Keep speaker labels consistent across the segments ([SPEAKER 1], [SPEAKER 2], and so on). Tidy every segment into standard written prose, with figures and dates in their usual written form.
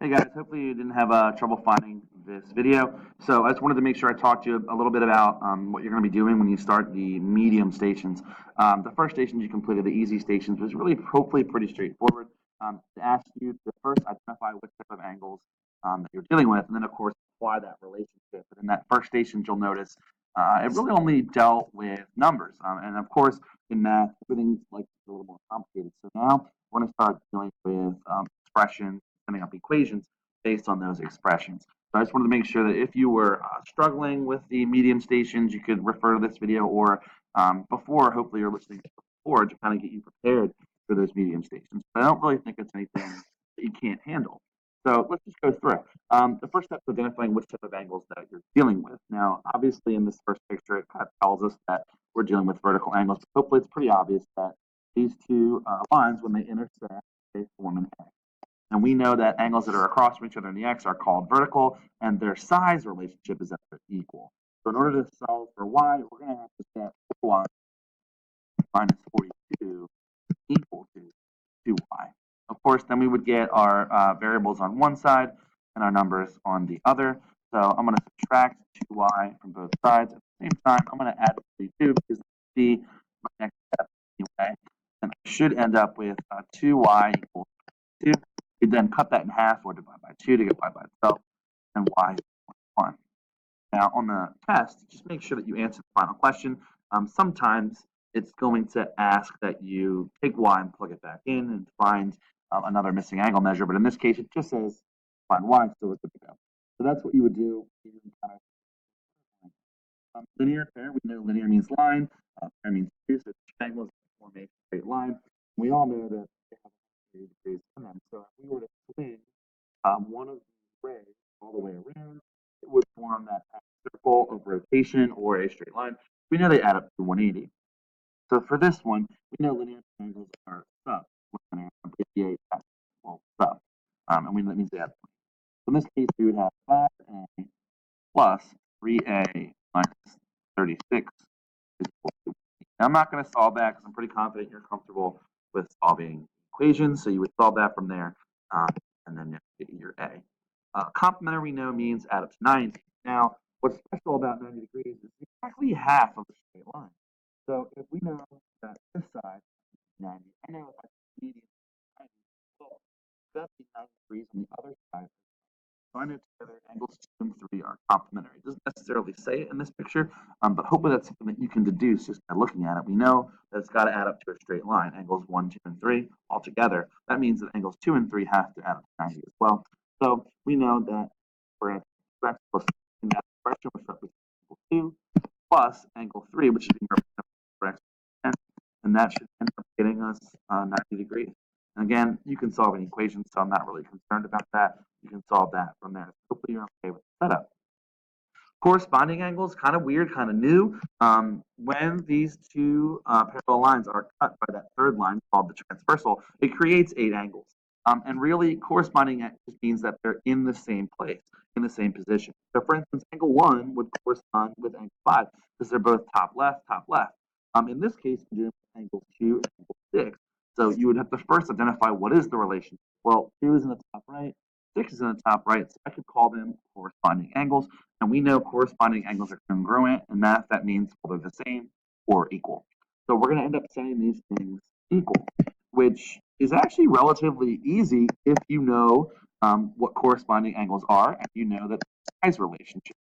[SPEAKER 1] Hey guys, hopefully you didn't have trouble finding this video. So I just wanted to make sure I talked to you a little bit about what you're going to be doing when you start the medium stations. The first stations you completed, the easy stations, was really hopefully pretty straightforward. To ask you to first identify which type of angles that you're dealing with, and then of course apply that relationship. And in that first station, you'll notice it really only dealt with numbers. And of course, in math, everything's like a little more complicated. So now we're going to start dealing with expressions, coming up equations based on those expressions. So I just wanted to make sure that if you were struggling with the medium stations, you could refer to this video or before, hopefully you're listening before to kind of get you prepared for those medium stations. But I don't really think it's anything that you can't handle. So let's just go through it. The first step is identifying which type of angles that you're dealing with. Now, obviously in this first picture, it kind of tells us that we're dealing with vertical angles, but hopefully it's pretty obvious that these two lines, when they intersect, they form an angle. And we know that angles that are across from each other in the x are called vertical, and their size relationship is that they're equal. So in order to solve for y, we're going to have to set y minus 42 equal to 2y. Of course, then we would get our variables on one side and our numbers on the other. So I'm going to subtract 2y from both sides. At the same time, I'm going to add 42 because the my next step anyway. And I should end up with 2y equals 2. You then cut that in half or divide by 2 to get y by itself, and y is 1. Now, on the test, just make sure that you answer the final question. Sometimes it's going to ask that you take y and plug it back in and find another missing angle measure, but in this case, it just says find y, so we're good to go. So that's what you would do in kind of linear pair. We know linear means line, pair means two, so triangles form a straight line. We all know that they have 30 degrees on them. So if we were to swing one of the rays all the way around, it would form that circle of rotation or a straight line. We know they add up to 180. So for this one, we know linear triangles are sub linear, abbreviate as well sub, and that means they add 20. So in this case, we would have 5a plus 3a minus 36 is equal to. Now, I'm not going to solve that because I'm pretty confident you're comfortable with solving equations. So you would solve that from there, and then you get your A. Complementary we know means add up to 90. Now, what's special about 90 degrees is exactly half of a straight line. So if we know that this side is 90, I know if I median 90, well, that's 90 degrees on the other side. So I know together angles 2 and 3 are complementary. It doesn't necessarily say it in this picture, but hopefully that's something that you can deduce just by looking at it. We know that it's got to add up to a straight line, angles 1, 2, and 3 all together. That means that angles 2 and 3 have to add up to 90 as well. So we know that for x plus in that expression, which represents angle 2, plus angle 3, which is being represented for x, and that should end up getting us 90 degrees. And again, you can solve an equation, so I'm not really concerned about that. You can solve that from there. Hopefully you're okay with the setup. Corresponding angles, kind of weird, kind of new. When these two parallel lines are cut by that third line called the transversal, it creates 8 angles. And really, corresponding just means that they're in the same place, in the same position. So for instance, angle 1 would correspond with angle 5 because they're both top left, top left. In this case, we're dealing with angle 2 and angle 6. So you would have to first identify what is the relation. Well, 2 is in the top right, 6 is in the top right, so I could call them corresponding angles. And we know corresponding angles are congruent, and that means they're the same or equal. So we're going to end up setting these things equal, which is actually relatively easy if you know what corresponding angles are and you know that size relationship,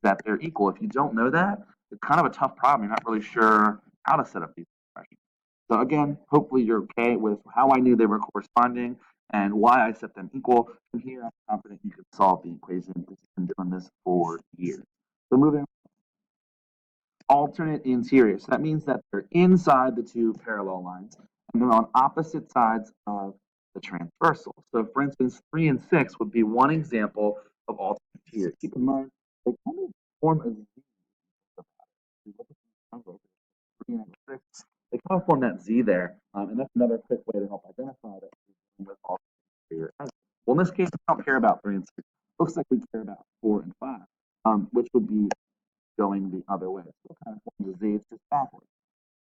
[SPEAKER 1] that they're equal. If you don't know that, it's kind of a tough problem. You're not really sure how to set up these expressions. So again, hopefully you're okay with how I knew they were corresponding and why I set them equal. From here, I'm confident you can solve the equation because you've been doing this for years. So moving on. Alternate interior. So that means that they're inside the two parallel lines and they're on opposite sides of the transversal. So for instance, 3 and 6 would be one example of alternate interior. Keep in mind, they kind of form a Z. They kind of form that Z there, and that's another quick way to help identify that with alternate interior. Well, in this case, we don't care about 3 and 6. Looks like we care about 4 and 5, which would be going the other way. So it kind of forms a Z, it's just backwards.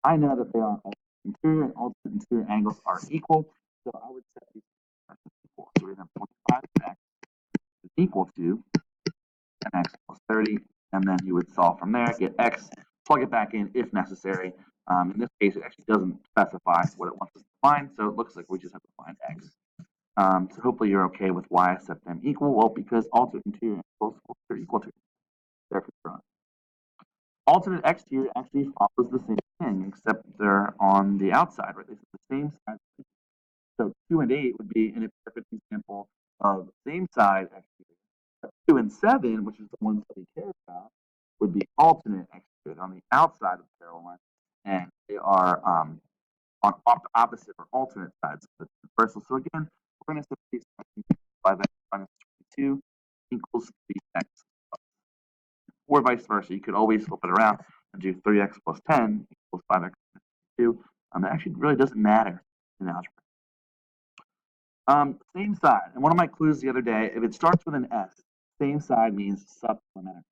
[SPEAKER 1] I know that they are alternate interior and alternate interior angles are equal, so I would set these equal. So we have 25x equal to 10x plus 30, and then you would solve from there, get x, plug it back in if necessary. In this case, it actually doesn't specify what it wants us to find, so it looks like we just have to find x. So hopefully you're okay with why I set them equal. Well, because alternate interior are equal to. Therefore, alternate exterior actually follows the same thing, except they're on the outside, right? They're the same side. So 2 and 8 would be an perfect example of same side exterior. 2 and 7, which is the ones that we care about, would be alternate exterior on the outside of the parallel line, and they are on opposite or alternate sides of the transversal. So again, we're going to substitute 5x minus 22 equals 3x, or vice versa. You could always flip it around and do 3x plus 10 equals 5x minus 2. That actually really doesn't matter in algebra. Same side. And one of my clues the other day, if it starts with an S, same side means supplementary.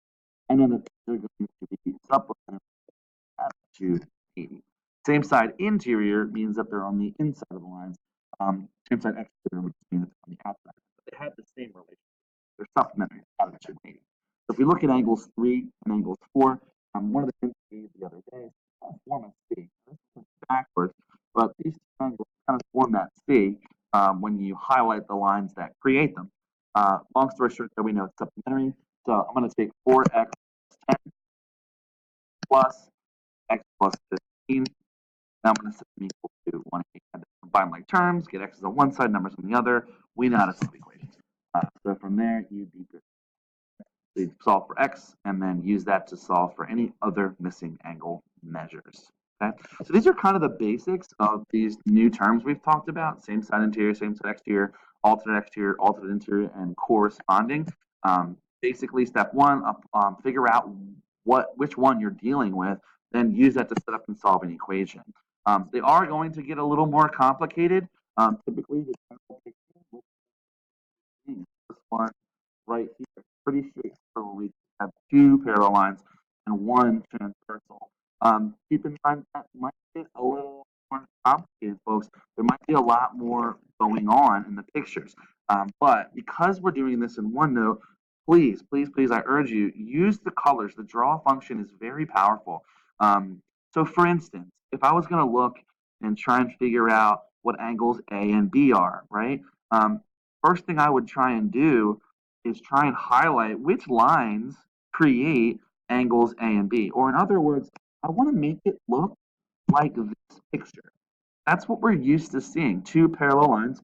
[SPEAKER 1] I know that they're going to be supplementary to 80. Same side interior means that they're on the inside of the lines. Same side exterior, which means it's on the outside. But they have the same relationship. They're supplementary out of 280. So if we look at angles 3 and angles 4, one of the things we did the other day is form a C. This is backwards, but these two angles kind of form that C when you highlight the lines that create them. Long story short, though, we know it's supplementary. So I'm going to take 4x plus 10 plus x plus 15. Now I'm going to set them equal to 180. Combine like terms, get x's on one side, numbers on the other. We know how to solve equations. So from there, you'd be good. So you solve for x and then use that to solve for any other missing angle measures. Okay, so these are kind of the basics of these new terms we've talked about: same side interior, same side exterior, alternate interior, and corresponding. Basically, step one, figure out which one you're dealing with, then use that to set up and solve an equation. They are going to get a little more complicated. Typically, the general picture this one right here, pretty straightforward. We have two parallel lines and one transversal. Keep in mind that might get a little more complicated, folks. There might be a lot more going on in the pictures. But because we're doing this in OneNote, please, please, please, I urge you, use the colors. The draw function is very powerful. So for instance, if I was going to look and try and figure out what angles A and B are, right? First thing I would try and do is try and highlight which lines create angles A and B. Or in other words, I want to make it look like this picture. That's what we're used to seeing, two parallel lines.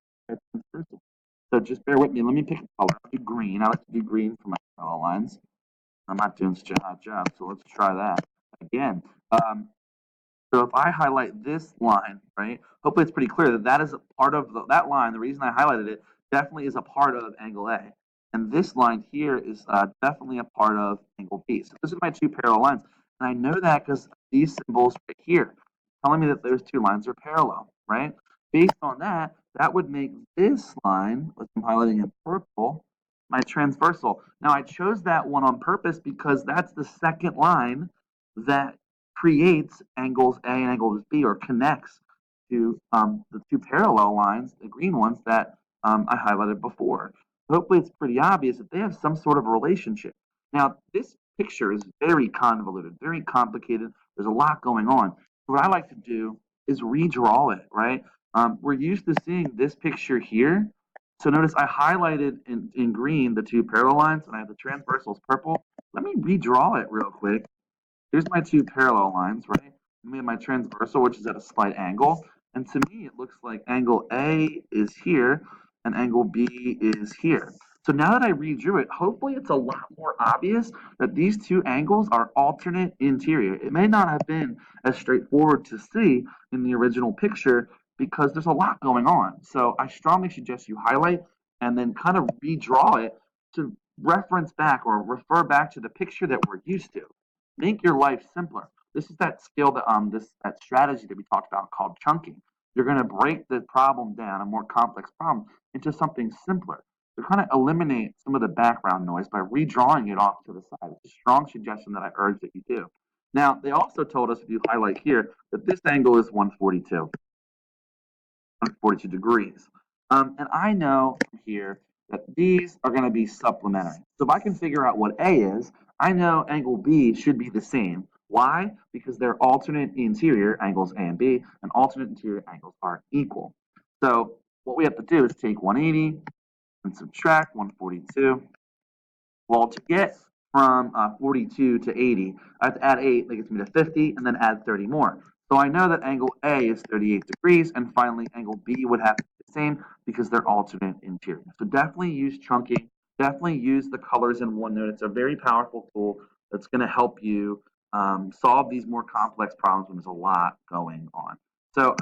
[SPEAKER 1] So just bear with me. Let me pick a color. I'll do green. I like to do green for my parallel lines. I'm not doing such a hot job, so let's try that again. So if I highlight this line, right, hopefully it's pretty clear that that is a part of that line. The reason I highlighted it definitely is a part of angle A. And this line here is definitely a part of angle B. So this is my two parallel lines. And I know that because these symbols right here telling me that those two lines are parallel, right? Based on that, that would make this line, which I'm highlighting in purple, my transversal. Now I chose that one on purpose because that's the second line that creates angles A and angles B, or connects to the two parallel lines, the green ones that I highlighted before. Hopefully it's pretty obvious that they have some sort of relationship. Now, this picture is very convoluted, very complicated. There's a lot going on. What I like to do is redraw it, right? We're used to seeing this picture here. So notice I highlighted in green the two parallel lines, and I have the transversals purple. Let me redraw it real quick. Here's my two parallel lines, right? I made my transversal, which is at a slight angle. And to me, it looks like angle A is here and angle B is here. So now that I redrew it, hopefully it's a lot more obvious that these two angles are alternate interior. It may not have been as straightforward to see in the original picture because there's a lot going on. So I strongly suggest you highlight and then kind of redraw it to reference back or refer back to the picture that we're used to. Make your life simpler. This is that skill that that strategy that we talked about called chunking. You're going to break the problem down, a more complex problem, into something simpler. To kind of eliminate some of the background noise by redrawing it off to the side. It's a strong suggestion that I urge that you do. Now, they also told us, if you highlight here, that this angle is 142 degrees. And I know from here that these are going to be supplementary. So if I can figure out what A is, I know angle B should be the same. Why? Because they're alternate interior angles A and B, and alternate interior angles are equal. So what we have to do is take 180 and subtract 142. Well, to get from 42 to 80, I have to add 8, that gets me to 50, and then add 30 more. So I know that angle A is 38 degrees, and finally angle B would have to be the same because they're alternate interior. So definitely use chunking, definitely use the colors in OneNote. It's a very powerful tool that's going to help you solve these more complex problems when there's a lot going on. So